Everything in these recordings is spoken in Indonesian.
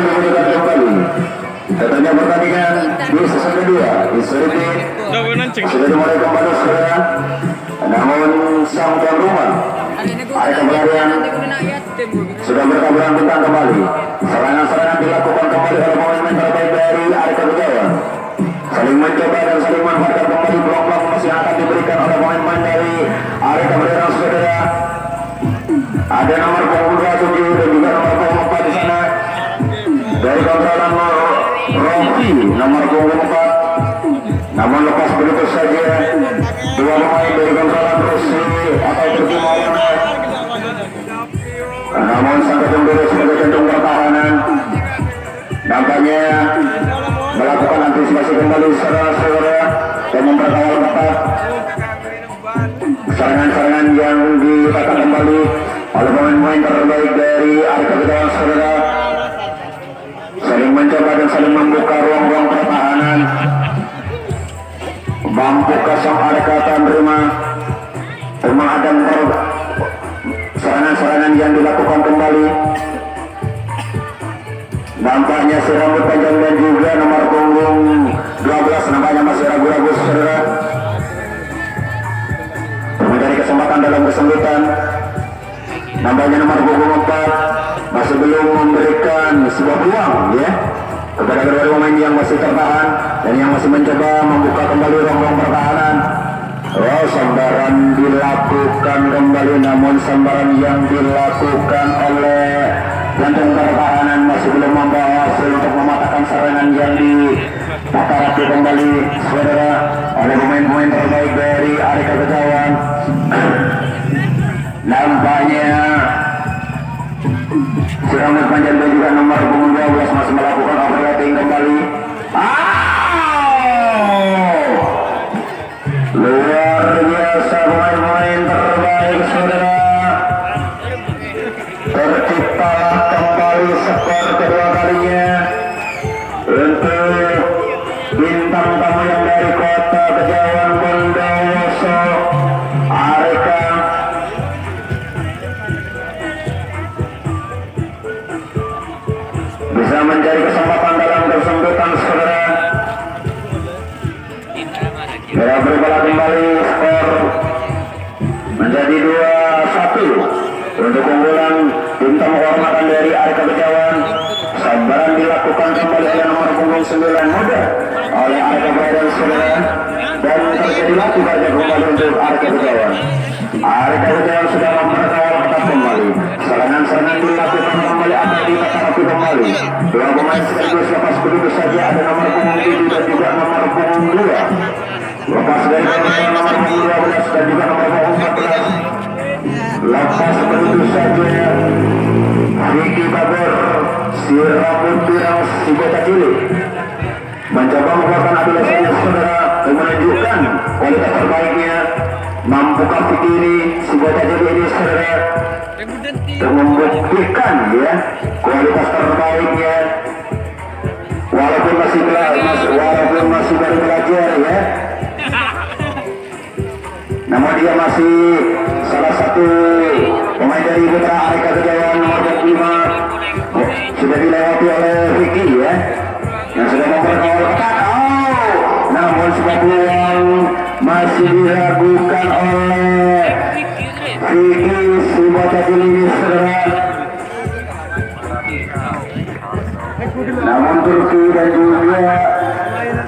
yang dibutuhkan kembali. Katanya pertandingan di sesi kedua di seri sudah dimulai kembali saudara. Namun sang tuan rumah ada kembalian sudah bertaburan bintang kembali. Serangan-serangan dilakukan kembali oleh pemain terbaik dari Areka Bejawan. Saling mencoba dan saling memanfaatkan kembali peluang-peluang masih akan diberikan oleh pemain-pemain dari Areka Bejawan saudara. Ada nomor punggung 27 dan juga nomor punggung 4 di sana. Dari kontrolan Rofi nomor punggung 4. Namun lepas begitu saja dua pemain dari kontrolan Rusli atau Turki Maulana. Namun sang ketum sebagai jantung pertahanan nampaknya melakukan antisipasi kembali saudara-saudara dan memperkawal ketat serangan-serangan yang ditata kembali oleh pemain-pemain terbaik dari Areka Bejawan saudara. Saling mencoba dan saling membuka ruang-ruang pertahanan. Mampukah sang Areka menerima pemanfaatan serangan-serangan yang dilakukan kembali. Nampaknya si rambut panjang dan juga nomor punggung 12 nampaknya masih ragu-ragu saudara. Mencari kesempatan dalam kesempitan. Nampaknya nomor punggung 4 masih belum memberikan sebuah peluang ya kepada kedua pemain yang masih tertahan dan yang masih mencoba membuka kembali ruang-ruang pertahanan. Sambaran dilakukan kembali, namun sambaran yang dilakukan oleh jantung pertahanan masih belum membawa hasil untuk mematahkan serangan yang ditata kembali saudara oleh pemain-pemain terbaik dari Areka Bejawan. Nampaknya si rambut panjang dan juga nomor punggung 12 masih melakukan overlapping kembali. Luar biasa pemain-pemain terbaik saudara. Terciptalah kembali skor kedua kalinya untuk bintang tamu yang dari kota Bejawan Bondowoso Areka. Bisa mencari kesempatan dalam kesempitan saudara. Merah berbola kembali, skor menjadi 2-1 untuk keunggulan tim tamu kehormatan dari Areka Bejawan. Sambaran dilakukan kembali oleh nomor punggung 9 muda oleh Areka Bejawan saudara, dan terjadilah tiga kembali untuk Areka Bejawan. Areka Bejawan sudah memperkawal ketat kembali. Serangan-serangan dilakukan kembali akan ditata kembali. Dua pemain sekaligus lepas begitu saja, ada nomor punggung 7 dan juga nomor punggung 2. Lepas dari nomor punggung 12 dan juga nomor punggung 14. Lepas begitu saja Vicky Babor, si rambut pirang, si bocah cilik mencoba mengeluarkan abilitasnya saudara dan menunjukkan kualitas terbaiknya. Mampukah Vicky ini, si bocah cilik ini saudara, dan membuktikan ya kualitas terbaiknya walaupun masih baru belajar ya. Namun dia masih salah satu pemain dari putra Areka Bejawan nomor 25. Sudah dilewati oleh Vicky ya, yang sudah memperkawal ketat. Namun sebuah peluang masih diragukan oleh Vicky si bocah cilik ini saudara. Namun Turki dan juga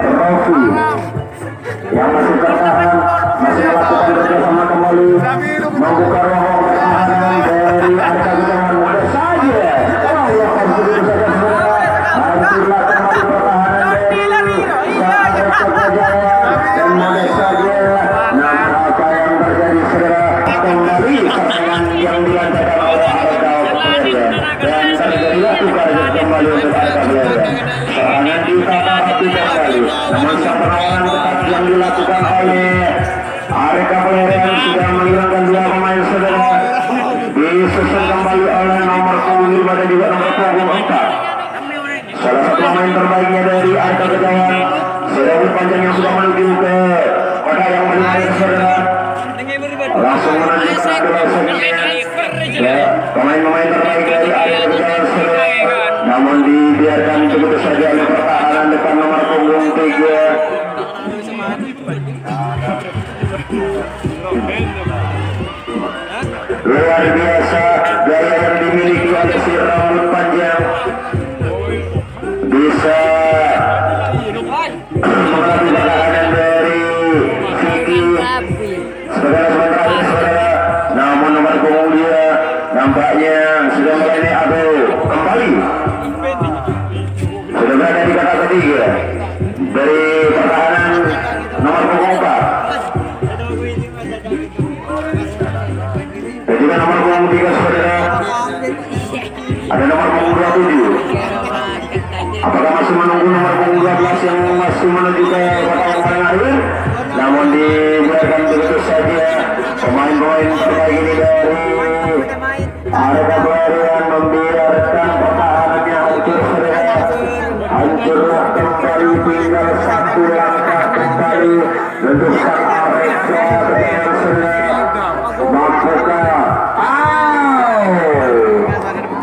Rofi yang masih tertahan masih melakukan kerjasama kembali membuka ruang pertahanan dari Areka Bejawan. Mudah saja lepas begitu saja saudara, hancurlah kembali pertahanan dari Areka Bejawan dan mudah saja. Nah, apa yang terjadi saudara, kembali serangan yang dilancarkan oleh Areka Bejawan dan terjadilah tukar kembali untuk Areka Bejawan. Serangan ditata rapi kembali, namun sang perlawanan ketat yang dilakukan oleh Areka Bejawan sudah menghilangkan dua pemain saudara. Disusun kembali oleh nomor punggung 5 dan juga nomor punggung 4. Salah satu pemain terbaiknya dari Areka Bejawan, serabut panjang yang sudah menuju ke kota yang bermain saudara. Langsung menunjukkan abilitasnya ya pemain-pemain terbaik dari Areka Bejawan saudara. Namun di bisa mengalami pertahanan dari Siti saudara-saudara, namun nomor punggung dia nampaknya sudah mulai kembali sudah berada di kata ketiga dari pertahanan nomor punggung 4 dan juga nomor punggung 3 saudara, ada nomor punggung 27. Apakah masih menunggu nomor punggung 12 yang masih menuju ke kota yang paling akhir? Namun dibiarkan begitu saja pemain-pemain terbaik ini dari Areka Pelarian membiarkan pertahanannya hancur saudara. Hancurlah kembali, tinggal satu langkah kembali untuk sang Areka Pelarian saudara. Mampukah?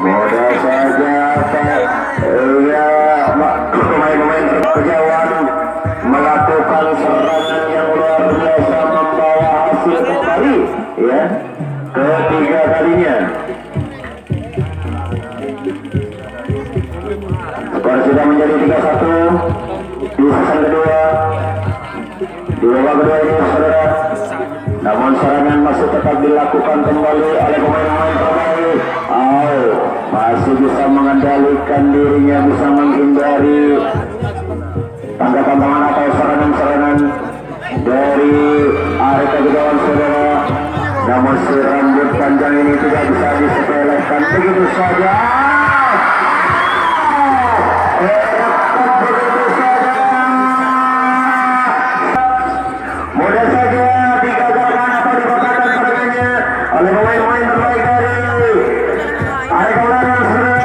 Mudah saja pemain-pemain Kejauhan melakukan serangan yang luar biasa membawa hasil kembali ya ketiga kalinya. Skor sudah menjadi 3-1 di season kedua di babak kedua ini saudara. Namun serangan masih tetap dilakukan kembali oleh pemain-pemain terbaik. Masih bisa mengendalikan dirinya, bisa menghindari tanggapan-tanggapan atau serangan-serangan dari Areka Kejauhan saudara. Namun si rambut panjang ini tidak bisa disepelekan begitu saja. Mudah saja digagalkan atau dibatalkan serangannya oleh pemain-pemain terbaik dari Areka Pelarian saudara.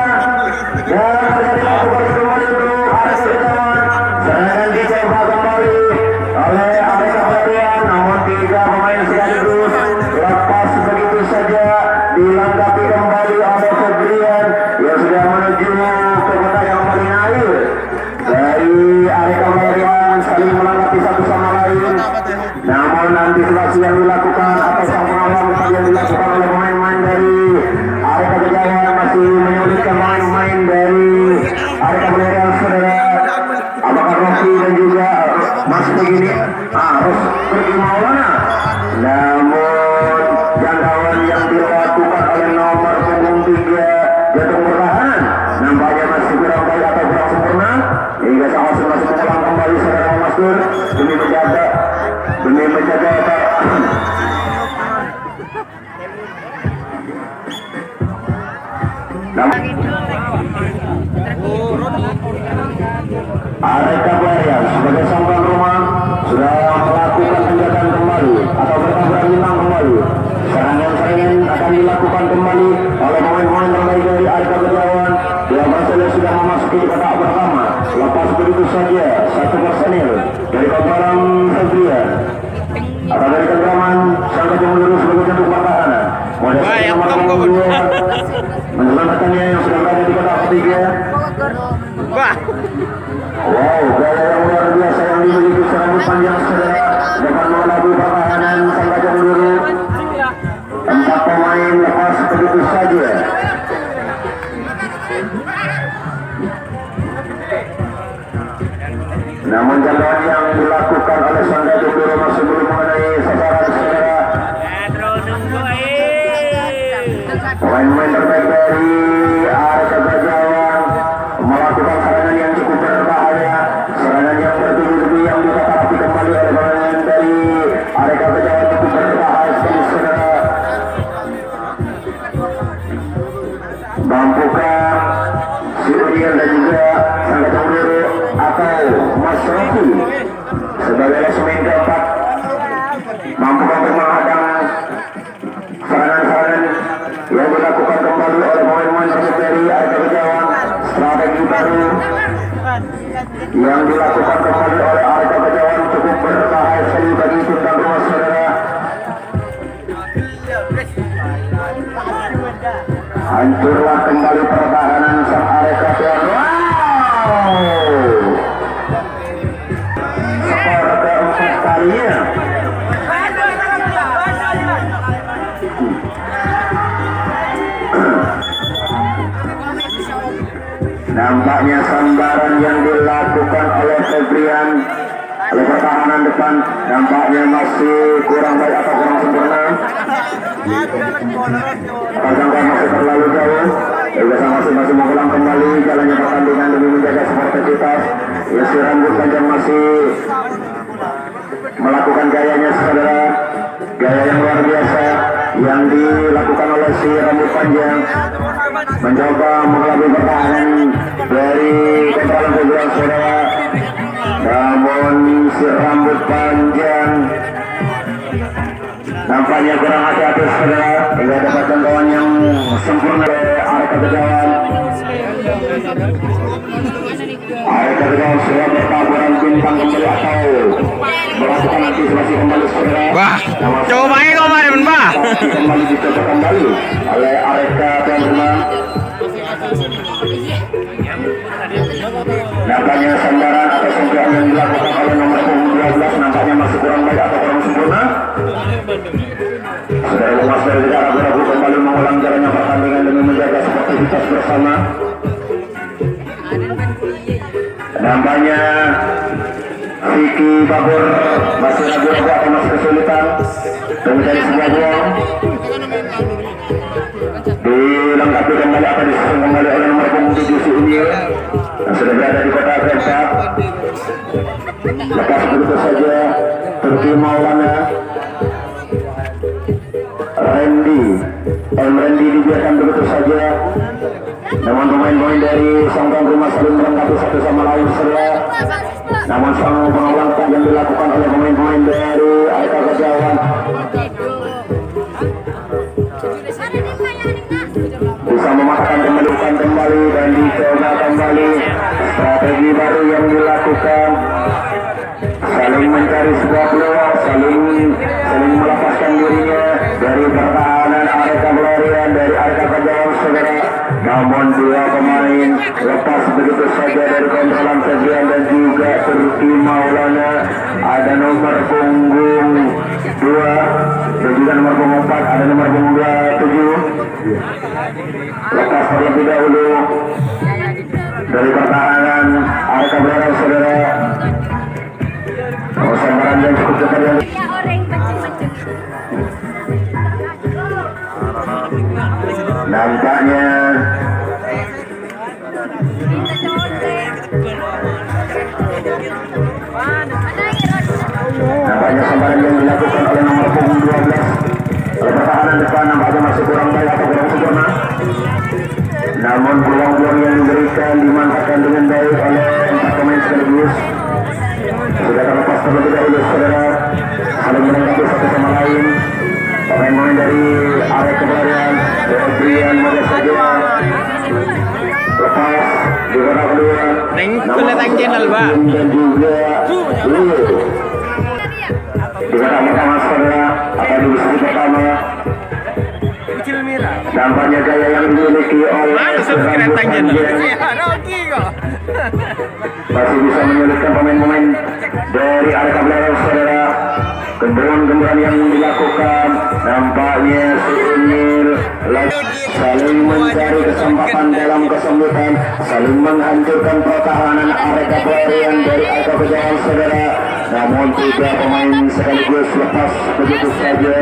Dan terjadi lakukan kembali untuk Areka Kejauhan. Serangan dicoba kembali oleh Areka Pelarian, namun 3 pemain sekaligus lepas begitu saja, dilengkapi kembali oleh Febrian yang sudah menuju ke kota yang paling akhir. Dari Areka Pelarian saling melengkapi satu sama lain, namun antisipasi yang dilakukan atau sang pengawasan yang dilakukan oleh pemain-pemain dari Areka Kejauhan masih menyulitkan pemain-pemain dari Areka Pelarian saudara. Apakah Rocky dan juga Mas begini harus pergi Maulana? Namun jangkauan yang dilakukan oleh nomor punggung 3 jantung pertahanan nampaknya masih kurang baik atau kurang sempurna, hingga sang wasit masih mengulang kembali saudara Mastur demi menjaga Areka Pelarian sebagai sang tuan rumah sudah melakukan penjagaan kembali atau bertaburan bintang kembali. Serangan-serangan akan dilakukan kembali oleh pemain-pemain terbaik dari Areka Kejauhan. Dua personil sudah memasuki kotak pertama. Lepas begitu saja satu personil dari komparan Febrian atau dari Kegraman sang kejauhan lurus sebagai jantung pertahanan. Model nomor 2 menyelamatkannya yang sudah berada di kotak ketiga. Wow, gaya yang luar biasa yang dimiliki serambut panjang saudara dapat mengelabui pertahanan sang gajah peluru. 4 pemain lepas begitu saja. Namun jangkauan yang dilakukan oleh sang gajah peluru masih belum mengenai sasaran saudara. Pemain-pemain terbaik dari Areka Kejauhan melakukan serangan yang cukup berbahaya, serangan yang bertubi-tubi yang bisa terapi kembali oleh pemain dari Areka Kejauhan cukup berbahaya sekali saudara. Mampukah si Uriel dan juga sang gajah peluru atau Mas Rocky sebagai lesemen keempat mampukah untuk menghadang serangan-serangan yang dilakukan kembali oleh pemain-pemain dari Areka Kejauhan. Strategi baru yang dilakukan kembali oleh Areka Kejauhan cukup berbahaya sekali bagi tim tuan rumah saudara. Hancurlah kembali pertahanan sang Areka Kejauhan. Skor keempat kalinya. Nampak Nampaknya sambaran yang dilakukan oleh Febrian oleh pertahanan depan nampaknya masih kurang baik atau kurang sempurna. Pasangkan masih terlalu jauh. Biasa masing-masing mengulang kembali jalannya pertandingan demi menjaga sportivitas. Yesi rambut panjang masih melakukan gayanya saudara, gaya yang luar biasa yang dilakukan oleh si rambut panjang, mencoba mengelabui pertahanan dari kontralan kejuaraan saudara. Namun si rambut panjang nampaknya kurang hati-hati saudara, hingga dapat jangkauan yang sempurna oleh Arek Kejawan. Arek Kejawan sudah bertaburan bintang kembali atau melakukan antisipasi kembali saudara. Wah, coba aja kemarin Mbak. Kembali dicoba kembali oleh Arek Kejawan. Nampaknya sandaran atau sentuhan yang dilakukan oleh nomor 12 nampaknya masih kurang baik atau kurang sempurna. Saudara Lumas dari tidak ragu-ragu kembali mengulang jalannya pertandingan demi menjaga sportivitas bersama. Nampaknya Vicky Babur masih ragu-ragu atau masih kesulitan mencari sebuah buang. Dilengkapi kembali atau disusun kembali oleh nomor 7 si Unyil yang sudah berada di kota Kremsa. Lepas begitu saja Turki Maulana Randy dibiarkan begitu saja. Namun pemain-pemain dari Songkong Rumah saling melengkapi satu sama lain setelah. Namun sang pengawal yang dilakukan oleh pemain-pemain dari Arek Kejawan bisa mematahkan kembali dan dicoba kembali strategi baru yang dilakukan, saling mencari sebuah peluang, saling melepaskan dirinya dari pertahanan Arek Glorian dari Arek Kejawan saudara. Namun dua pemain lepas begitu saja dari kontrolan Febrian dan juga Turki Maulana. Ada nomor punggung 2 dan juga nomor punggung 4, ada nomor punggung 7 lepas terlebih dahulu dari pertahanan Arek Glorian saudara. Sambaran yang cukup cepat yang nampaknya sambaran yang dilakukan oleh nomor punggung 12 oleh pertahanan depan nampaknya masih kurang baik atau kurang sempurna. Namun peluang-peluang yang diberikan dimanfaatkan dengan baik oleh 4 pemain sekaligus. Sudah terlepas terlebih dahulu saudara, saling melengkapi satu sama lain. Pemain-pemain dari Arek Kejawan, Febrian Moga saja lepas di kota kedua. Kulihat channel Pak. Dan juga di kota pertama saudara atau di sisi pertama. Nampaknya gaya yang dimiliki oleh rambut panjang masih bisa menyulitkan pemain-pemain dari Arek Kejawan saudara. Gemburan-gemburan yang dilakukan nampaknya Unyil saling mencari kesempatan dalam kesembuhan, saling menghancurkan pertahanan Arek Glorian dari Arek Kejawan saudara. Namun tiga pemain sekaligus lepas begitu saja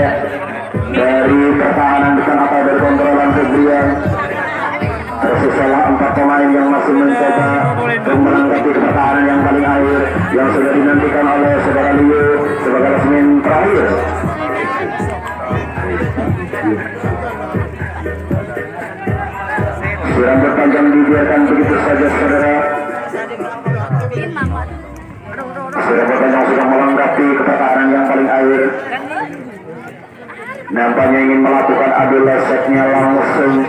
dari pertahanan depan atau dari kontrolan Febrian. Tersisalah 4 pemain yang masih mencoba untuk melengkapi pertahanan yang paling akhir yang sudah dinantikan oleh saudara Liu sebagai resmen terakhir. Rambut panjang dibiarkan begitu saja saudara. Rambut panjang sudah melengkapi pertahanan yang paling akhir. Nampaknya ingin melakukan adu leseknya langsung.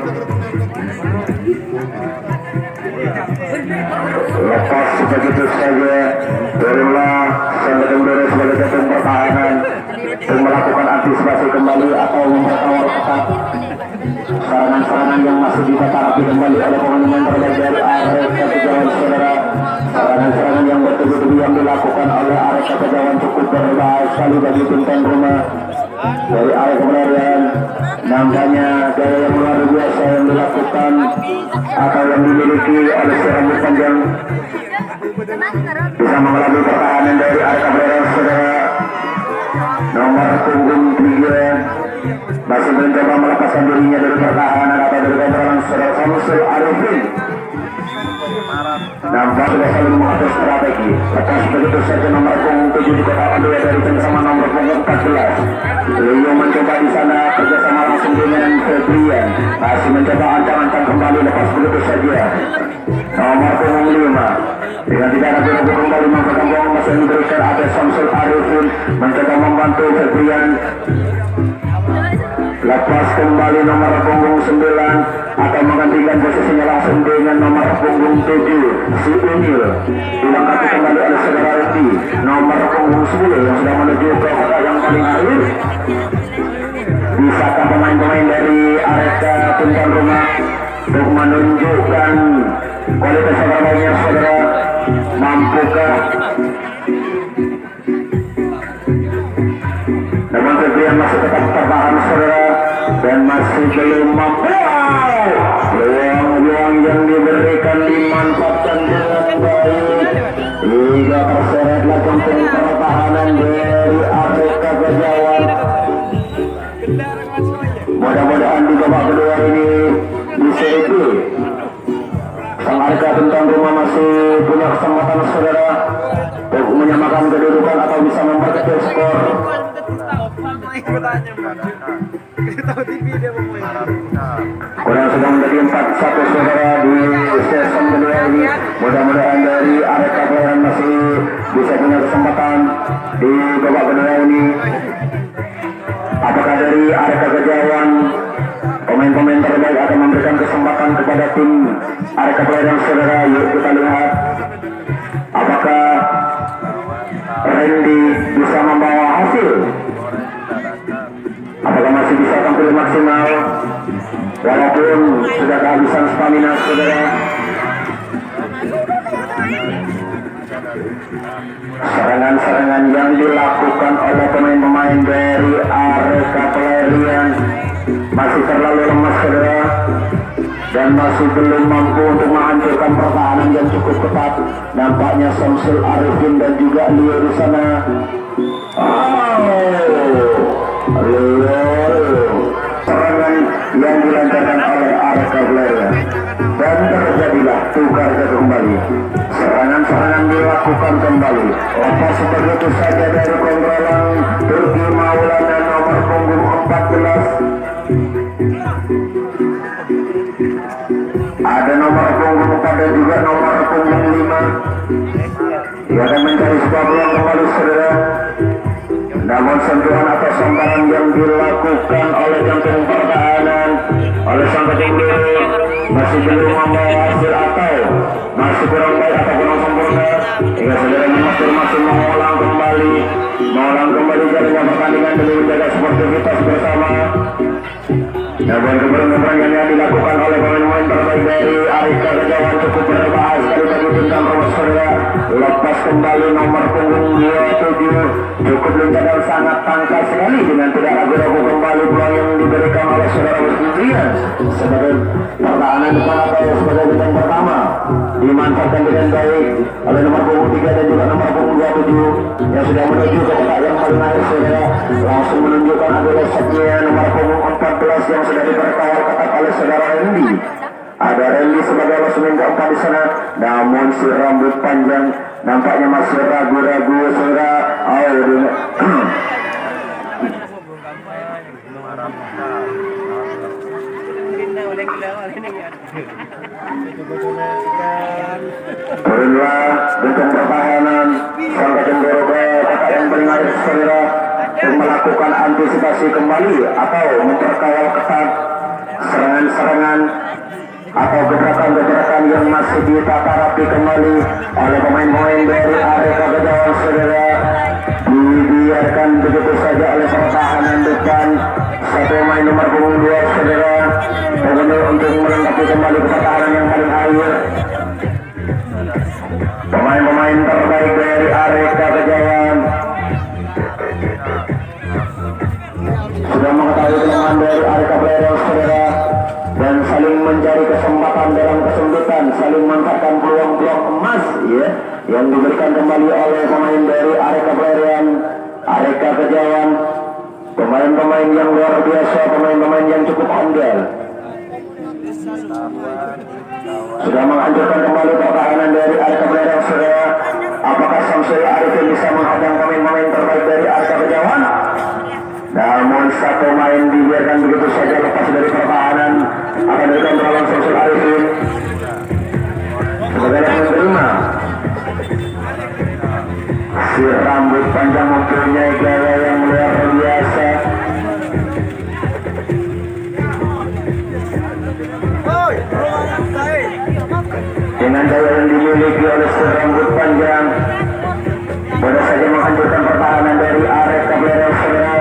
Lepas begitu saja barulah Sandra sebagai ketum pertahanan untuk melakukan antisipasi kembali atau memperkawal ketat serangan-serangan yang masih diterapi kembali oleh pemain-pemain terbaik dari Arek Kejawan saudara. Serangan-serangan yang bertubi-tubi yang dilakukan oleh Arek Kejawan cukup berbahaya sekali bagi tim tuan rumah. dari area kemenarian. Nampaknya gaya yang luar biasa yang dilakukan atau yang dimiliki oleh si rambut panjang bisa mengalami pertahanan dari area kemenarian saudara. Nomor punggung 3 masih mencoba melepaskan dirinya dari pertahanan atau dari kontrolan saudara Samsul Arifin. Nampak sudah saling mengatur strategi. Lepas begitu saja nomor punggung 7 di kota Ando dari bersama nomor punggung 14. Leo mencoba di sana kerjasama langsung dengan Febrian. Masih mencoba ancang-ancang kembali lepas begitu saja. Nomor punggung 5 dengan tidak ada guna kembali mempegang bola masih diberikan ada Samsul Arifin mencoba membantu Febrian. Lepas kembali nomor punggung 9 akan menggantikan posisinya langsung dengan nomor punggung 7 si Unil. Dilengkapi kembali oleh saudara Rudi nomor punggung 10 yang sudah menuju ke kota yang paling akhir. Bisakah pemain-pemain dari Areka tim tuan rumah untuk menunjukkan kualitas terbaiknya saudara? Mampukah? Namun Febrian masih tetap tertahan saudara dan masih belum mampu. Peluang yang diberikan dimanfaatkan dengan baik hingga terseretlah jantung pertahanan dari Areka Kejawan. Mudah-mudahan di babak kedua ini di seri B sang Areka tentang rumah masih punya kesempatan saudara untuk menyamakan kedudukan atau bisa memperkecil skor. Kurang sedang menjadi 4-1 saudara di season kedua ini. Mudah-mudahan dari Areka Kejawan masih bisa punya kesempatan di babak kedua ini. Apakah dari Areka Kejawan pemain-pemain terbaik akan memberikan kesempatan kepada tim Areka Kejawan saudara? Yuk kita lihat apakah Randy bisa membawa hasil, apakah masih bisa tampil maksimal walaupun sudah kehabisan stamina saudara. Serangan-serangan yang dilakukan oleh pemain-pemain dari Areka Pelarian masih terlalu lemah saudara dan masih belum mampu untuk menghancurkan pertahanan yang cukup ketat. Nampaknya Samsul Arifin dan juga Leo di sana. Serangan yang dilancarkan oleh Areka Pelarian dan terjadilah tukar kembali. Serangan-serangan dilakukan kembali. Lepas begitu saja dari kontrolan Turki Maulana nomor punggung 14. Ada nomor punggung 4 dan juga nomor punggung 5. Dia akan mencari sebuah peluang kembali saudara. Namun sentuhan atau sambaran yang dilakukan oleh jantung pertahanan oleh sang petinggi masih belum membawa hasil atau masih kurang baik atau kurang sempurna hingga saudaranya masih mengulang kembali jalannya pertandingan demi menjaga sportivitas bersama. Namun keberuntungan yang dilakukan oleh pemain-pemain terbaik dari Areka Kejawan cukup berbahaya sekali bagi bintang rumah saudara. Lepas kembali nomor punggung 27 cukup lincah dan sangat tangkas sekali dengan tidak ragu-ragu kembali peluang yang diberikan oleh saudara Febrian sebagai pertahanan depan atau sebagai bintang pertama dimanfaatkan dengan baik oleh nomor punggung 3 dan juga nomor punggung 27 yang sudah menuju ke kotak yang paling akhir saudara. Langsung menunjukkan adalah setnya nomor punggung 14 yang sudah diperkawal ketat oleh saudara Randy. Ada Randy sebagai lasuman keempat di sana, namun si rambut panjang nampaknya masih ragu-ragu saudara. Turunlah benteng pertahanan sang Kacendoro ke kotak yang paling akhir saudara untuk melakukan antisipasi kembali atau memperkawal ketat serangan-serangan atau gebrakan-gebrakan yang masih ditata rapi kembali oleh pemain-pemain dari Areka Kejawan saudara. Dibiarkan begitu saja oleh pertahanan depan satu pemain nomor punggung 2 saudara untuk melengkapi kembali pertahanan yang paling akhir. Pemain-pemain terbaik dari Areka Kejawan sudah mengetahui kelemahan dari Areka Player saudara, dan saling mencari kesempatan dalam kesempitan, saling memanfaatkan peluang-peluang emas ya yang diberikan kembali oleh pemain dari Areka Player, Areka Kejawan, pemain-pemain yang luar biasa, pemain-pemain yang cukup andal. Sudah menghancurkan kembali pertahanan dari Areka Player saudara. Apakah Samsul Arifin bisa menghadang pemain-pemain terbaik dari Areka Kejawan? Namun satu main dibiarkan begitu saja lepas dari pertahanan, akan dikontrol oleh Samsul Arifin. Sebagai yang menerima, si rambut panjang mempunyai gaya yang luar biasa. Dengan gaya yang dimiliki oleh si rambut panjang, mudah saja menghancurkan pertahanan dari Areka Player saudara.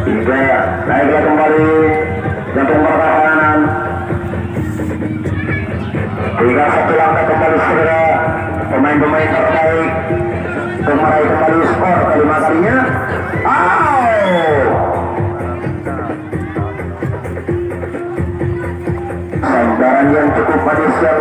Hingga naiklah kembali jantung pertahanan. Tinggal satu langkah kembali saudara, pemain-pemain terbaik untuk meraih kembali skor kelima kalinya. Sandaran yang cukup manis yang